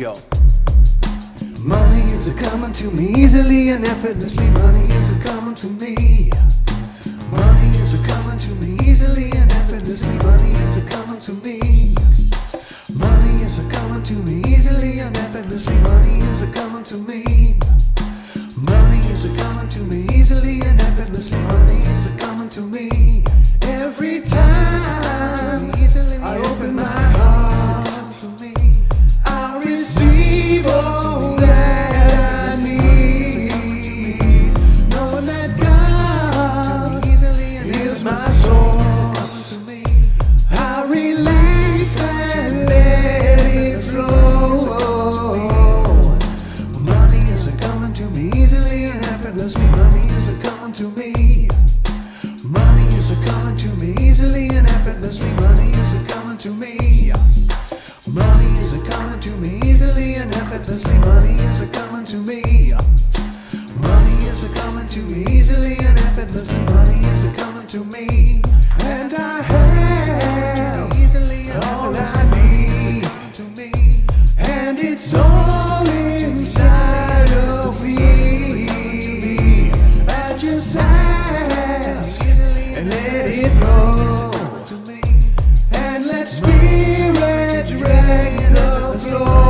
go. Money is coming to me easily and effortlessly. Money is coming to me. Money is coming to me easily and effortlessly. Money is coming to me. Money is coming to me easily and effortlessly. Money is coming to me. Money is coming to me easily and effortlessly. Money is coming to me. Every time I open my heart, I receive all that I need. Knowing that God is my source, I relax and let it flow. Money is coming to me easily and effortlessly. Money is coming to me. Money is coming to me easily and effortlessly. Money is coming to me. Money is coming to me easily and effortlessly. Money is coming to me. Money is coming to me easily and effortlessly. Money is coming to me. And I have all I need. And it's all inside of me. I just ask and let it flow. And let spirit drag the flow.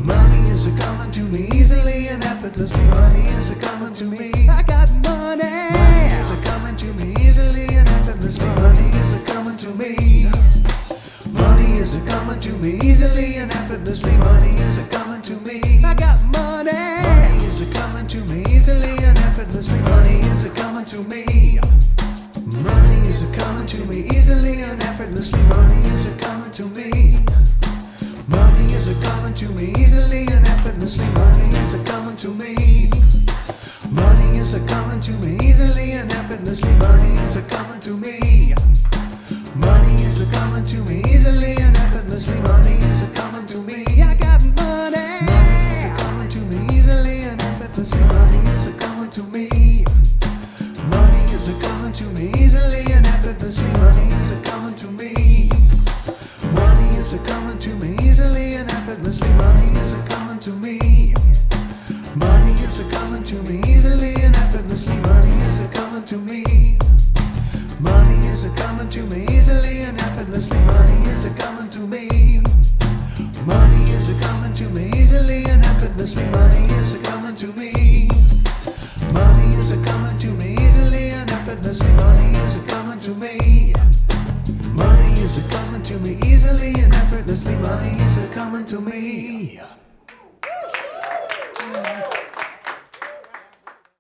Money is coming to me easily and effortlessly. Money is coming to me. I got money. Money is coming to me easily and effortlessly. Money is coming to me. Money is coming to me easily and effortlessly. Money is coming to me. I got money. Money is coming to me easily and effortlessly. Money is coming to me. Money is coming to me easily and effortlessly. Money is coming to me. Money is coming to me easily and effortlessly. Money is coming to me. Money is coming to me easily and effortlessly. Money is coming to me. Money is coming to me easily and effortlessly. Money is coming to me. I got money. Money is coming to me easily and effortlessly. Money is coming to me. Money is coming to me easily and effortlessly. Money is coming to me. Money is coming to me easily and effortlessly. Money is coming to me. Money is coming to me easily and effortlessly. Money is coming to me. Money is coming to me easily and effortlessly. Money is coming to me. Money is coming to me easily and effortlessly. Money is coming to me. Money is coming to me easily and effortlessly. Money is coming to me. Money is coming to me easily and effortlessly. Money is coming to me.